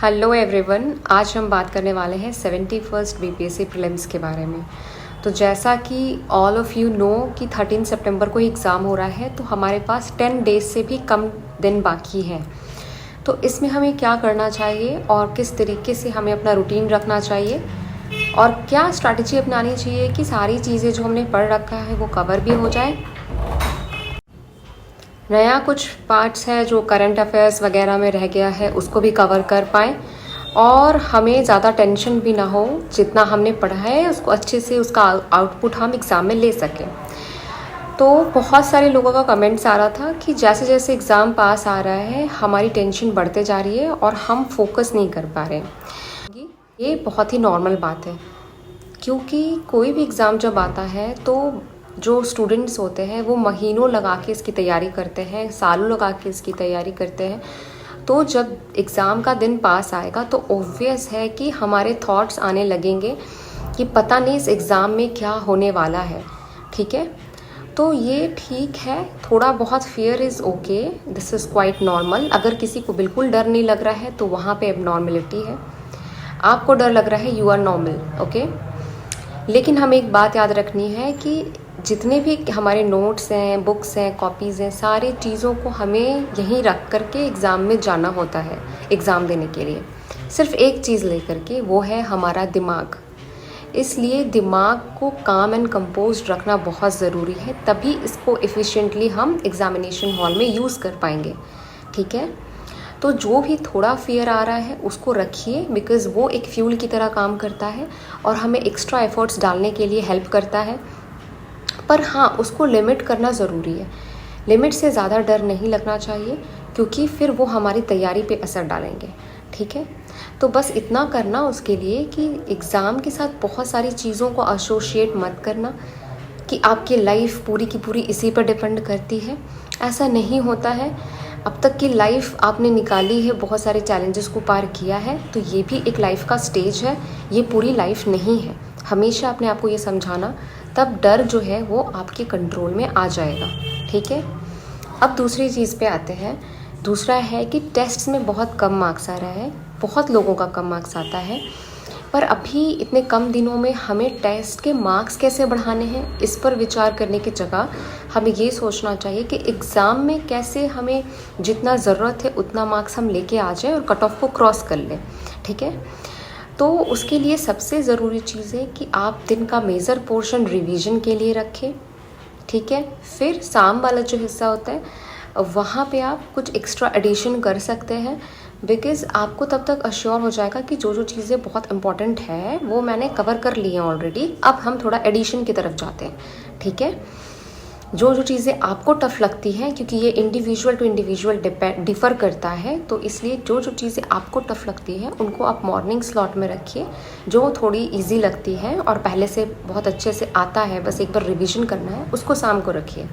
Hello everyone, आज हम बात करने वाले हैं 71st बीपीएससी प्रीलिम्स के बारे में। तो जैसा कि ऑल ऑफ़ यू नो कि 13 सितंबर को एग्ज़ाम हो रहा है, तो हमारे पास 10 डेज से भी कम दिन बाकी हैं। तो इसमें हमें क्या करना चाहिए और किस तरीके से हमें अपना रूटीन रखना चाहिए और क्या स्ट्रैटेजी अपनानी चाहिए कि सारी चीज़ें जो हमने पढ़ रखा है वो कवर भी हो जाए। नया कुछ पार्ट्स है जो करंट अफेयर्स वगैरह में रह गया है उसको भी कवर कर पाएँ और हमें ज़्यादा टेंशन भी ना हो, जितना हमने पढ़ा है उसको अच्छे से उसका आउटपुट हम एग्ज़ाम में ले सकें। तो बहुत सारे लोगों का कमेंट्स आ रहा था कि जैसे जैसे एग्ज़ाम पास आ रहा है हमारी टेंशन बढ़ते जा रही है और हम फोकस नहीं कर पा रहे हैं। ये बहुत ही नॉर्मल बात है, क्योंकि कोई भी एग्ज़ाम जब आता है तो जो स्टूडेंट्स होते हैं वो महीनों लगा के इसकी तैयारी करते हैं, सालों लगा के इसकी तैयारी करते हैं। तो जब एग्ज़ाम का दिन पास आएगा तो ऑब्वियस है कि हमारे थॉट्स आने लगेंगे कि पता नहीं इस एग्ज़ाम में क्या होने वाला है। ठीक है, तो ये ठीक है, थोड़ा बहुत fear is okay, this is quite normal. अगर किसी को बिल्कुल डर नहीं लग रहा है तो वहाँ पे एबनॉर्मलिटी है। आपको डर लग रहा है, यू आर नॉर्मल, ओके। लेकिन हमें एक बात याद रखनी है कि जितने भी हमारे नोट्स हैं, बुक्स हैं, कॉपीज़ हैं, सारी चीज़ों को हमें यहीं रख कर के एग्ज़ाम में जाना होता है एग्ज़ाम देने के लिए। सिर्फ एक चीज़ लेकर के, वो है हमारा दिमाग। इसलिए दिमाग को काम एंड कंपोज्ड रखना बहुत ज़रूरी है, तभी इसको एफिशिएंटली हम एग्ज़ामिनेशन हॉल में यूज़ कर पाएंगे। ठीक है, तो जो भी थोड़ा फियर आ रहा है उसको रखिए, बिकॉज़ वो एक फ्यूल की तरह काम करता है और हमें एक्स्ट्रा एफर्ट्स डालने के लिए हेल्प करता है। पर हाँ, उसको लिमिट करना ज़रूरी है। लिमिट से ज़्यादा डर नहीं लगना चाहिए, क्योंकि फिर वो हमारी तैयारी पे असर डालेंगे। ठीक है, तो बस इतना करना उसके लिए कि एग्ज़ाम के साथ बहुत सारी चीज़ों को एसोशिएट मत करना कि आपकी लाइफ पूरी की पूरी इसी पर डिपेंड करती है। ऐसा नहीं होता है। अब तक की लाइफ आपने निकाली है, बहुत सारे चैलेंजेस को पार किया है, तो ये भी एक लाइफ का स्टेज है, ये पूरी लाइफ नहीं है। हमेशा अपने आप को ये समझाना, तब डर जो है वो आपके कंट्रोल में आ जाएगा। ठीक है, अब दूसरी चीज़ पे आते हैं। दूसरा है कि टेस्ट्स में बहुत कम मार्क्स आ रहा है, बहुत लोगों का कम मार्क्स आता है। पर अभी इतने कम दिनों में हमें टेस्ट के मार्क्स कैसे बढ़ाने हैं, इस पर विचार करने की जगह हमें ये सोचना चाहिए कि एग्ज़ाम में कैसे हमें जितना ज़रूरत है उतना मार्क्स हम लेके आ जाए और कट ऑफ को क्रॉस कर लें। ठीक है, तो उसके लिए सबसे ज़रूरी चीज़ है कि आप दिन का मेजर पोर्शन रिवीजन के लिए रखें। ठीक है, फिर शाम वाला जो हिस्सा होता है वहाँ पे आप कुछ एक्स्ट्रा एडिशन कर सकते हैं, बिकॉज़ आपको तब तक अश्योर हो जाएगा कि जो जो चीज़ें बहुत इंपॉर्टेंट है वो मैंने कवर कर ली हैं ऑलरेडी। अब हम थोड़ा एडिशन की तरफ जाते हैं। ठीक है, जो जो चीज़ें आपको टफ़ लगती हैं, क्योंकि ये इंडिविजुअल टू इंडिविजुअल डिफ़र करता है, तो इसलिए जो जो चीज़ें आपको टफ़ लगती हैं उनको आप मॉर्निंग स्लॉट में रखिए। जो थोड़ी इजी लगती है और पहले से बहुत अच्छे से आता है, बस एक बार रिवीजन करना है, उसको शाम को रखिए।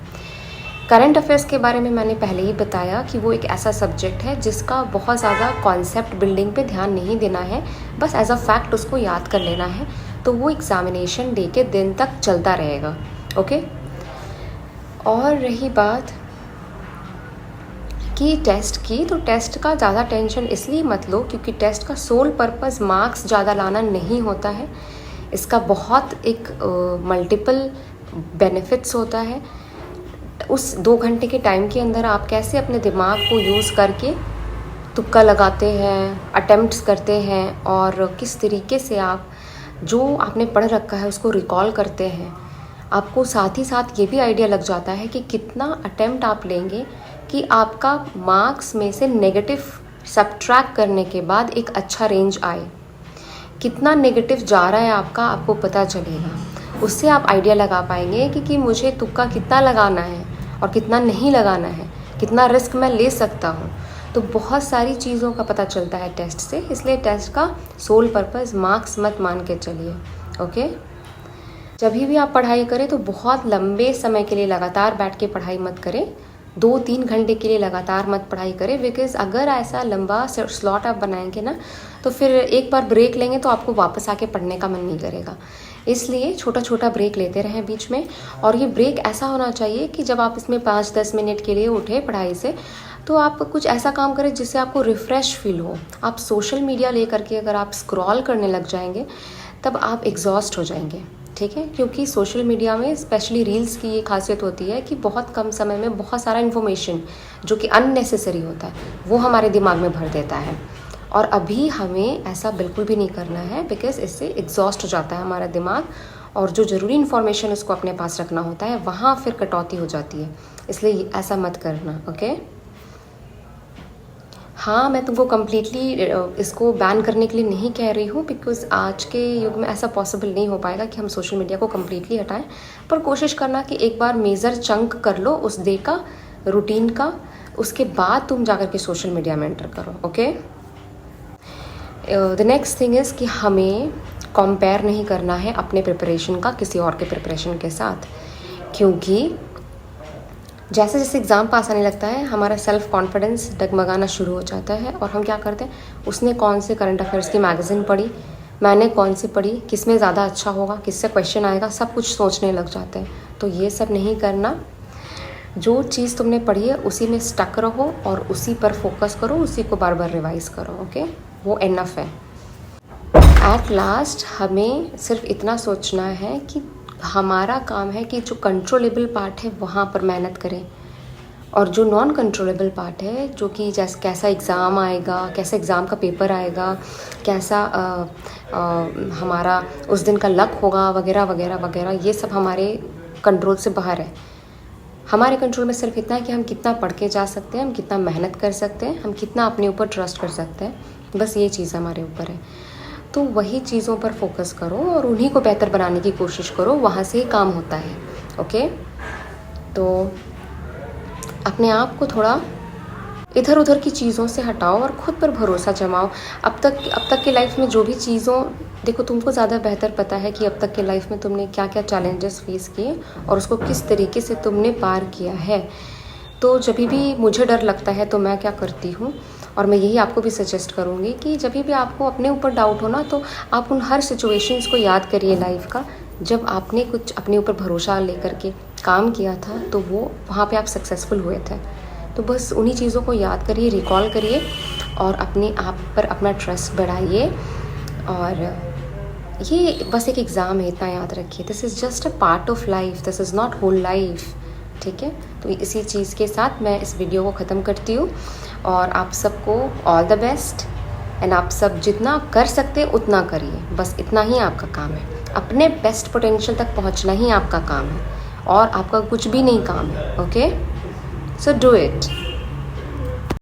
करंट अफेयर्स के बारे में मैंने पहले ही बताया कि वो एक ऐसा सब्जेक्ट है जिसका बहुत ज़्यादा कॉन्सेप्ट बिल्डिंग पे ध्यान नहीं देना है, बस एज अ फैक्ट उसको याद कर लेना है, तो वो एग्ज़ामिनेशन डे के दिन तक चलता रहेगा। ओके, और रही बात कि टेस्ट की, तो टेस्ट का ज़्यादा टेंशन इसलिए मत लो क्योंकि टेस्ट का सोल पर्पस मार्क्स ज़्यादा लाना नहीं होता है। इसका बहुत एक मल्टीपल बेनिफिट्स होता है। उस 2 घंटे के टाइम के अंदर आप कैसे अपने दिमाग को यूज़ करके तुक्का लगाते हैं, अटेम्प्ट्स करते हैं, और किस तरीके से आप जो आपने पढ़ रखा है उसको रिकॉल करते हैं। आपको साथ ही साथ ये भी आइडिया लग जाता है कि कितना अटेम्प्ट आप लेंगे कि आपका मार्क्स में से नेगेटिव सब्ट्रैक्ट करने के बाद एक अच्छा रेंज आए। कितना नेगेटिव जा रहा है आपका, आपको पता चलेगा। उससे आप आइडिया लगा पाएंगे कि मुझे तुक्का कितना लगाना है और कितना नहीं लगाना है, कितना रिस्क मैं ले सकता हूँ। तो बहुत सारी चीज़ों का पता चलता है टेस्ट से, इसलिए टेस्ट का सोल पर्पस मार्क्स मत मान के चलिए। ओके, जब भी आप पढ़ाई करें तो बहुत लंबे समय के लिए लगातार बैठ के पढ़ाई मत करें। 2-3 घंटे के लिए लगातार मत पढ़ाई करें, बिकॉज़ अगर ऐसा लंबा स्लॉट आप बनाएंगे ना, तो फिर एक बार ब्रेक लेंगे तो आपको वापस आके पढ़ने का मन नहीं करेगा। इसलिए छोटा छोटा ब्रेक लेते रहें बीच में, और ये ब्रेक ऐसा होना चाहिए कि जब आप इसमें 5-10 मिनट के लिए उठे पढ़ाई से, तो आप कुछ ऐसा काम करें जिससे आपको रिफ़्रेश फील हो। आप सोशल मीडिया ले करके अगर आप स्क्रॉल करने लग जाएंगे तब आप एग्जॉस्ट हो जाएंगे, ठीक है। क्योंकि सोशल मीडिया में स्पेशली रील्स की ये खासियत होती है कि बहुत कम समय में बहुत सारा इन्फॉर्मेशन जो कि अननेसेसरी होता है वो हमारे दिमाग में भर देता है। और अभी हमें ऐसा बिल्कुल भी नहीं करना है, बिकॉज इससे एग्जॉस्ट हो जाता है हमारा दिमाग, और जो ज़रूरी इन्फॉर्मेशन उसको अपने पास रखना होता है वहाँ फिर कटौती हो जाती है। इसलिए ऐसा मत करना, ओके। हाँ, मैं तुमको कम्प्लीटली इसको बैन करने के लिए नहीं कह रही हूँ, बिकॉज़ आज के युग में ऐसा पॉसिबल नहीं हो पाएगा कि हम सोशल मीडिया को कम्प्लीटली हटाएं। पर कोशिश करना कि एक बार मेजर चंक कर लो उस डे का, रूटीन का, उसके बाद तुम जाकर के सोशल मीडिया में एंटर करो, okay. The next thing is कि हमें कंपेयर नहीं करना है अपने प्रिपरेशन का किसी और के प्रिपरेशन के साथ, क्योंकि जैसे जैसे एग्ज़ाम पास आने लगता है हमारा सेल्फ़ कॉन्फिडेंस डगमगाना शुरू हो जाता है, और हम क्या करते हैं, उसने कौन से करंट अफेयर्स की मैगज़ीन पढ़ी, मैंने कौन सी पढ़ी, किस में ज़्यादा अच्छा होगा, किससे क्वेश्चन आएगा, सब कुछ सोचने लग जाते हैं। तो ये सब नहीं करना। जो चीज़ तुमने पढ़ी है उसी में स्टक रहो और उसी पर फोकस करो, उसी को बार बार रिवाइज़ करो, ओके। वो इनफ है। एट लास्ट हमें सिर्फ इतना सोचना है कि हमारा काम है कि जो कंट्रोलेबल पार्ट है वहाँ पर मेहनत करें, और जो नॉन कंट्रोलेबल पार्ट है, जो कि जैसे कैसा एग्ज़ाम आएगा, कैसा एग्ज़ाम का पेपर आएगा, कैसा हमारा उस दिन का लक होगा, वगैरह वगैरह वगैरह, ये सब हमारे कंट्रोल से बाहर है। हमारे कंट्रोल में सिर्फ इतना है कि हम कितना पढ़ के जा सकते हैं, हम कितना मेहनत कर सकते हैं, हम कितना अपने ऊपर ट्रस्ट कर सकते हैं, बस ये चीज़ हमारे ऊपर है। तो वही चीज़ों पर फोकस करो और उन्हीं को बेहतर बनाने की कोशिश करो, वहाँ से ही काम होता है, ओके। तो अपने आप को थोड़ा इधर उधर की चीज़ों से हटाओ और ख़ुद पर भरोसा जमाओ। अब तक की लाइफ में जो भी चीज़ों, देखो तुमको ज़्यादा बेहतर पता है कि अब तक की लाइफ में तुमने क्या क्या चैलेंजेस फेस किए और उसको किस तरीके से तुमने पार किया है। तो जब भी मुझे डर लगता है तो मैं क्या करती हूँ, और मैं यही आपको भी सजेस्ट करूँगी कि जब भी आपको अपने ऊपर डाउट हो ना, तो आप उन हर सिचुएशंस को याद करिए लाइफ का, जब आपने कुछ अपने ऊपर भरोसा लेकर के काम किया था तो वो वहाँ पे आप सक्सेसफुल हुए थे। तो बस उन्हीं चीज़ों को याद करिए, रिकॉल करिए और अपने आप पर अपना ट्रस्ट बढ़ाइए। और ये बस एक एग्ज़ाम है, इतना याद रखिए। This is just a part of life, this is not whole life, ठीक है। तो इसी चीज़ के साथ मैं इस वीडियो को ख़त्म करती हूँ, और आप सबको ऑल द बेस्ट। एंड आप सब जितना कर सकते हैं उतना करिए, बस इतना ही आपका काम है। अपने बेस्ट पोटेंशियल तक पहुँचना ही आपका काम है, और आपका कुछ भी नहीं काम है, ओके। So do it.